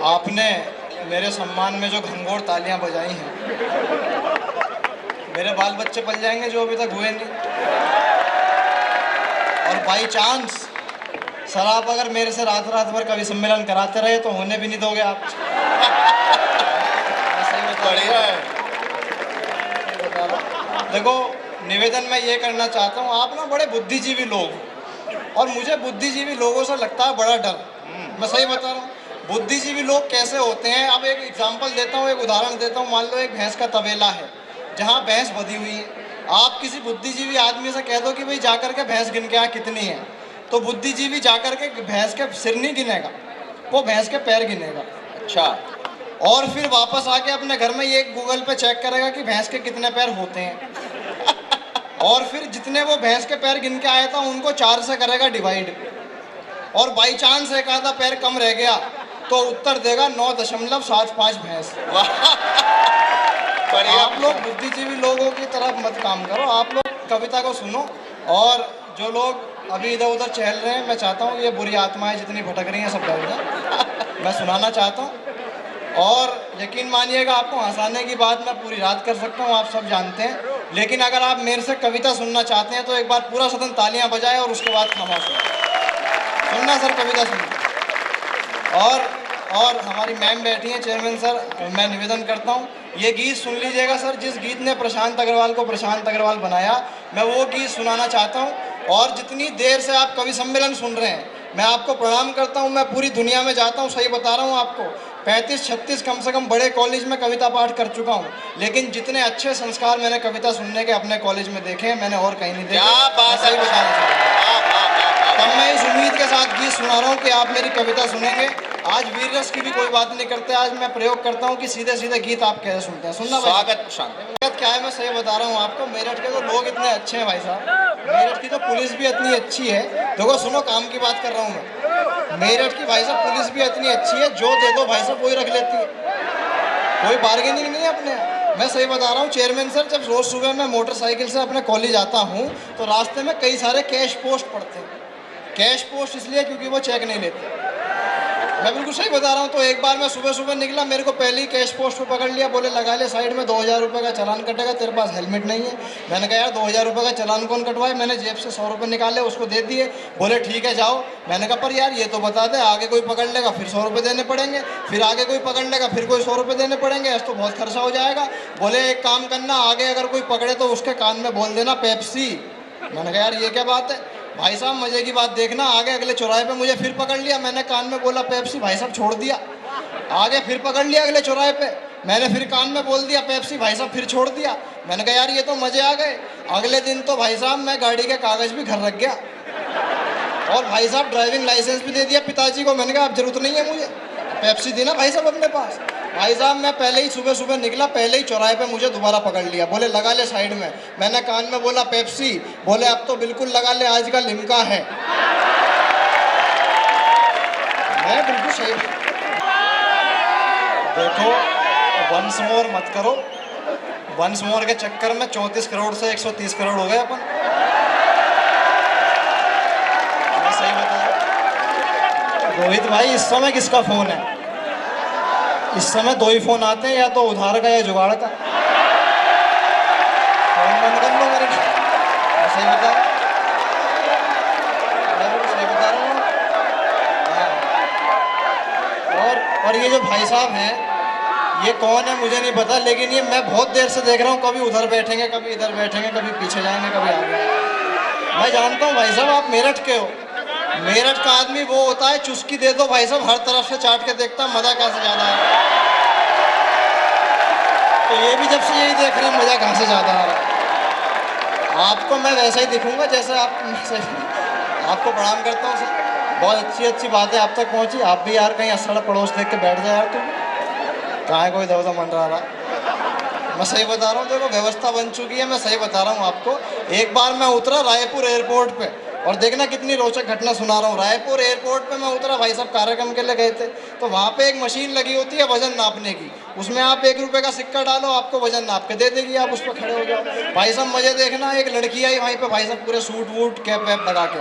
आपने मेरे सम्मान में जो घंघोर तालियां बजाई हैं, मेरे बाल बच्चे पल जाएंगे जो अभी तक हुए नहीं। और बाई चांस सर आप अगर मेरे से रात रात भर कवि सम्मेलन कराते रहे तो होने भी नहीं दोगे आप। बढ़िया है। देखो, निवेदन मैं ये करना चाहता हूँ, आप ना बड़े बुद्धिजीवी लोग, और मुझे बुद्धिजीवी लोगों से लगता है बड़ा डर। मैं सही बता रहा हूँ। बुद्धिजीवी लोग कैसे होते हैं, अब एक एग्जांपल देता हूँ, एक उदाहरण देता हूँ। मान लो एक भैंस का तबेला है जहाँ भैंस बंधी हुई है। आप किसी बुद्धिजीवी आदमी से कह दो कि भाई जाकर के भैंस गिन के आ कितनी है, तो बुद्धिजीवी जाकर के भैंस के सिर नहीं गिनेगा, वो भैंस के पैर गिनेगा। अच्छा। और फिर वापस आके अपने घर में ये गूगल पे चेक करेगा कि भैंस के कितने पैर होते हैं। और फिर जितने वो भैंस के पैर गिन के आया था उनको 4 से करेगा डिवाइड, और बाई चांस एक आधा पैर कम रह गया तो उत्तर देगा 9.75 भैंस। आप लोग बुद्धिजीवी लोगों की तरफ मत काम करो, आप लोग कविता को सुनो। और जो लोग अभी इधर उधर चहल रहे हैं, मैं चाहता हूँ ये बुरी आत्माएं जितनी भटक रही हैं सब डर जाए। मैं सुनाना चाहता हूँ, और यकीन मानिएगा आपको हंसाने की बात मैं पूरी रात कर सकता हूँ, आप सब जानते हैं। लेकिन अगर आप मेरे से कविता सुनना चाहते हैं तो एक बार पूरा सदन तालियां बजाए और उसके बाद खामोश हो। सुनना सर, कविता सुनना। और हमारी मैम बैठी हैं, चेयरमैन सर, मैं निवेदन करता हूँ ये गीत सुन लीजिएगा सर। जिस गीत ने प्रशांत अग्रवाल को प्रशांत अग्रवाल बनाया, मैं वो गीत सुनाना चाहता हूँ। और जितनी देर से आप कवि सम्मेलन सुन रहे हैं, मैं आपको प्रणाम करता हूँ। मैं पूरी दुनिया में जाता हूँ, सही बता रहा हूँ आपको, 35-36 कम से कम बड़े कॉलेज में कविता पाठ कर चुका हूँ, लेकिन जितने अच्छे संस्कार मैंने कविता सुनने के अपने कॉलेज में देखे हैं, मैंने और कहीं नहीं देखे। क्या बात है, सही बताना चाहता। तब मैं इस उम्मीद के साथ गीत सुना रहा हूँ कि आप मेरी कविता सुनेंगे। आज वीर रस की भी कोई बात नहीं करते, आज मैं प्रयोग करता हूँ कि सीधे सीधे गीत आप कैसे सुनते हैं। सुनना भाई। स्वागत शांत। क्या है, मैं सही बता रहा हूँ आपको, मेरठ के तो लोग इतने अच्छे हैं भाई साहब, मेरठ की तो पुलिस भी इतनी अच्छी है। देखो सुनो, काम की बात कर रहा हूँ मैं। मेरठ की भाई साहब पुलिस भी इतनी अच्छी है, जो दे दो भाई साहब वही रख लेती है, कोई बार्गेनिंग नहीं है अपने। मैं सही बता रहा हूँ चेयरमैन सर, जब रोज सुबह मैं मोटरसाइकिल से अपने कॉलेज आता हूँ तो रास्ते में कई सारे कैश पोस्ट पड़ते हैं। कैश पोस्ट इसलिए क्योंकि वो चेक नहीं लेते। मैं बिल्कुल सही बता रहा हूँ। तो एक बार मैं सुबह सुबह निकला, मेरे को पहले ही कैश पोस्ट पे पकड़ लिया, बोले लगा ले साइड में, 2000 रुपये का चालान कटेगा, तेरे पास हेलमेट नहीं है। मैंने कहा यार 2000 रुपये का चालान कौन कटवाए। मैंने जेब से 100 रुपये निकाले, उसको दे दिए। बोले ठीक है जाओ। मैंने कहा पर यार ये तो बता दे, आगे कोई पकड़ लेगा फिर 100 रुपये देने पड़ेंगे, फिर आगे कोई पकड़ लेगा फिर कोई 100 रुपये देने पड़ेंगे, ऐसा तो बहुत खर्चा हो जाएगा। बोले एक काम करना, आगे अगर कोई पकड़े तो उसके कान में बोल देना पेप्सी। मैंने कहा यार ये क्या बात है। भाई साहब मजे की बात देखना, आगे अगले चौराहे पे मुझे फिर पकड़ लिया, मैंने कान में बोला पेप्सी, भाई साहब छोड़ दिया। आगे फिर पकड़ लिया अगले चौराहे पे, मैंने फिर कान में बोल दिया पेप्सी, भाई साहब फिर छोड़ दिया। मैंने कहा यार ये तो मजे आ गए। अगले दिन तो भाई साहब मैं गाड़ी के कागज भी घर रख गया, और भाई साहब ड्राइविंग लाइसेंस भी दे दिया पिताजी को। मैंने कहा अब जरूरत नहीं है मुझे, पेप्सी देना भाई साहब अपने पास। भाई साहब मैं पहले ही सुबह सुबह निकला, पहले ही चौराहे पे मुझे दोबारा पकड़ लिया, बोले लगा ले साइड में। मैंने कान में बोला पेप्सी, बोले अब तो बिल्कुल लगा ले, आज का लिम्का है। मैं बिल्कुल सही। देखो वंस मोर मत करो, वंस मोर के चक्कर में 34 करोड़ से 130 करोड़ हो गए अपन। मैं सही बता रहा हूं। रोहित भाई इस समय किसका फोन है? इस समय 2 ही फोन आते हैं, या तो उधार का या जुगाड़ का। फोन बंद कर लो मेरे। सही बता रहा हूँ, सही बता रहा हूँ। हाँ। और ये जो भाई साहब हैं ये कौन है मुझे नहीं पता, लेकिन ये मैं बहुत देर से देख रहा हूँ, कभी उधर बैठेंगे कभी इधर बैठेंगे, कभी पीछे जाएंगे कभी आगे। मैं जानता हूँ भाई साहब आप मेरठ के हो। मेरठ का आदमी वो होता है, चुस्की दे दो भाई साहब हर तरफ से चाट के देखता है मजा कहाँ से ज्यादा है। तो ये भी जब से यही देख रहे हैं मजा कहाँ से ज्यादा आ रहा है। आपको मैं वैसा ही दिखूंगा जैसे आप। आपको प्रणाम करता हूँ सर, बहुत अच्छी अच्छी बातें आप तक पहुँची। आप भी यार कहीं असड़ पड़ोस देख के बैठ जाए यार, तुम कहाँ कोई दवदा मन रहा। मैं सही बता रहा हूँ, देखो व्यवस्था बन चुकी है। मैं सही बता रहा हूँ आपको। एक बार मैं उतरा रायपुर एयरपोर्ट पे, और देखना कितनी रोचक घटना सुना रहा हूँ। रायपुर एयरपोर्ट पे मैं उतरा, भाई साहब कार्यक्रम के लिए गए थे, तो वहाँ पे एक मशीन लगी होती है वजन नापने की। उसमें आप 1 रुपये का सिक्का डालो, आपको वजन नाप के दे देगी, आप उस पर खड़े हो जाओ। भाई साहब मजे देखना, एक लड़की आई वहीं पे, भाई साहब पूरे सूट वूट कैप वैप लगा के,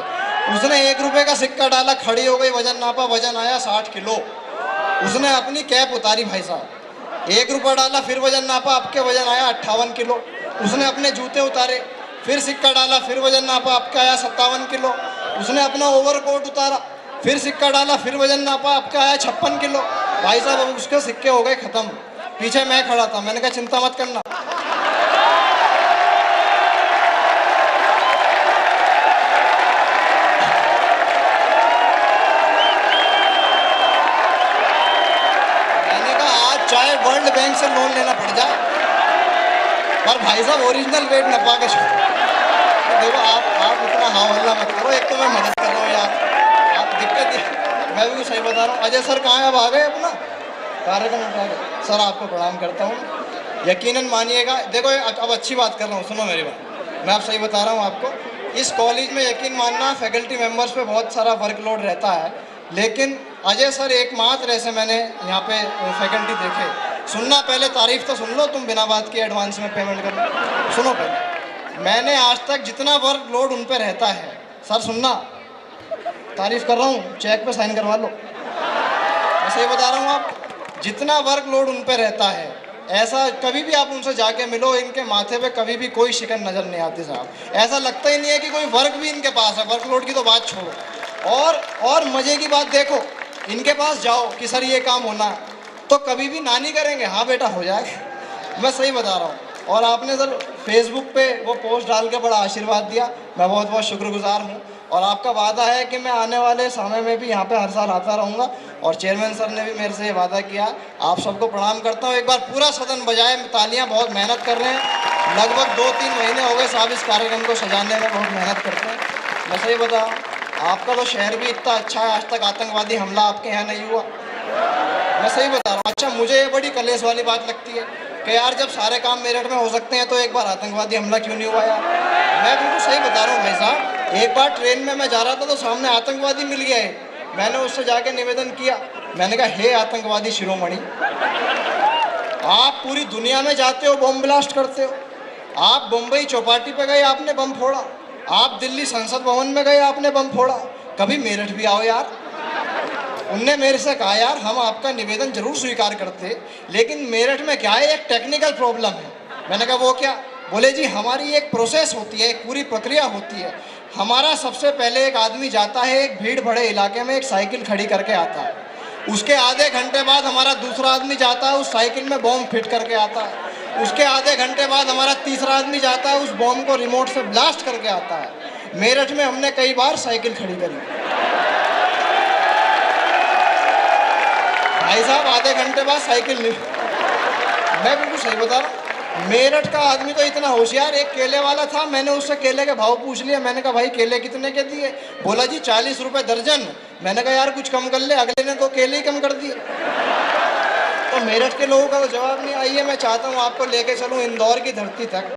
उसने 1 रुपये का सिक्का डाला, खड़ी हो गई, वजन नापा, वजन आया 60 किलो। उसने अपनी कैप उतारी भाई साहब, 1 रुपया डाला, फिर वजन नापा, आपके वजन आया 58 किलो। उसने अपने जूते उतारे, फिर सिक्का डाला, फिर वजन नापा, आपका आया 57 किलो। उसने अपना ओवरकोट उतारा, फिर सिक्का डाला, फिर वजन नापा, आपका आया 56 किलो। भाई साहब अब उसके सिक्के हो गए ख़त्म। पीछे मैं खड़ा था, मैंने कहा चिंता मत करना। मैंने कहा आज चाहे वर्ल्ड बैंक से लोन लेना पड़ जाए, पर भाई साहब ओरिजिनल वेट न पा के तो देखो आप इतना हाँ हल्ला मत करो, एक तो मैं मदद कर रहा हूँ यार, आप दिक्कत मैं भी सही बता रहा हूँ। अजय सर कहाँ है? अब आ गए अपना कार्यक्रम उठा के। सर आपको प्रणाम करता हूँ, यकीनन मानिएगा। देखो अब अच्छी बात कर रहा हूँ, सुनो मेरी बात, मैं आप सही बता रहा हूँ आपको। इस कॉलेज में यकीन मानना फैकल्टी मेंबर्स पे बहुत सारा वर्कलोड रहता है, लेकिन अजय सर एकमात्र ऐसे मैंने यहाँ पे फैकल्टी देखे। सुनना, पहले तारीफ तो सुन लो तुम, बिना बात के एडवांस में पेमेंट कर लो। सुनो पहले, मैंने आज तक जितना वर्कलोड उन पे रहता है, सर सुनना, तारीफ कर रहा हूँ, चेक पे साइन करवा लो, मैं सही बता रहा हूँ। आप जितना वर्कलोड उन पे रहता है, ऐसा कभी भी आप उनसे जाके मिलो, इनके माथे पे कभी भी कोई शिकन नज़र नहीं आती साहब। ऐसा लगता ही नहीं है कि कोई वर्क भी इनके पास है। वर्कलोड की तो बात छोड़ो, और मज़े की बात देखो, इनके पास जाओ कि सर ये काम होना है, तो कभी भी ना नहीं करेंगे, हाँ बेटा हो जाएगा, मैं सही बता रहा हूँ। और आपने सर फेसबुक पे वो पोस्ट डाल के बड़ा आशीर्वाद दिया, मैं बहुत बहुत शुक्रगुजार हूँ। और आपका वादा है कि मैं आने वाले समय में भी यहाँ पे हर साल आता रहूँगा, और चेयरमैन सर ने भी मेरे से ये वादा किया। आप सबको प्रणाम करता हूँ। एक बार पूरा सदन बजाए तालियाँ, बहुत मेहनत कर रहे हैं, लगभग 2-3 महीने हो गए साहब इस कार्यक्रम को सजाने में, बहुत मेहनत करते हैं। मैं सही बता, आपका तो शहर भी इतना अच्छा है, आज तक आतंकवादी हमला आपके यहाँ नहीं हुआ, मैं सही बता रहा हूँ। अच्छा, मुझे ये बड़ी कलेश वाली बात लगती है कि यार जब सारे काम मेरठ में हो सकते हैं तो एक बार आतंकवादी हमला क्यों नहीं हुआ यार। मैं बिल्कुल सही बता रहा हूँ भाई साहब, एक बार ट्रेन में मैं जा रहा था तो सामने आतंकवादी मिल गया है, मैंने उससे जाके निवेदन किया, मैंने कहा हे आतंकवादी शिरोमणि, आप पूरी दुनिया में जाते हो बम ब्लास्ट करते हो, आप मुंबई चौपाटी पे गए आपने बम फोड़ा, आप दिल्ली संसद भवन में गए आपने बम फोड़ा, कभी मेरठ भी आओ यार। उनने मेरे से कहा यार हम आपका निवेदन जरूर स्वीकार करते, लेकिन मेरठ में क्या है, एक टेक्निकल प्रॉब्लम है। मैंने कहा वो क्या? बोले जी हमारी एक प्रोसेस होती है, एक पूरी प्रक्रिया होती है। हमारा सबसे पहले एक आदमी जाता है, एक भीड़ भरे इलाके में एक साइकिल खड़ी करके आता है, उसके आधे घंटे बाद हमारा दूसरा आदमी जाता है, उस साइकिल में बॉम्ब फिट करके आता है, उसके आधे घंटे बाद हमारा तीसरा आदमी जाता है, उस बॉम्ब को रिमोट से ब्लास्ट करके आता है। मेरठ में हमने कई बार साइकिल खड़ी करी भाई साहब, आधे घंटे बाद साइकिल नहीं। मैं बिल्कुल सही बता रहा हूँ, मेरठ का आदमी तो इतना होशियार, एक केले वाला था, मैंने उससे केले के भाव पूछ लिया, मैंने कहा भाई केले कितने के दिए? बोला जी 40 रुपये दर्जन। मैंने कहा यार कुछ कम कर ले, अगले ने तो केले ही कम कर दिए। तो मेरठ के लोगों का तो जवाब नहीं। आइए मैं चाहता हूँ आपको लेके चलूँ इंदौर की धरती तक।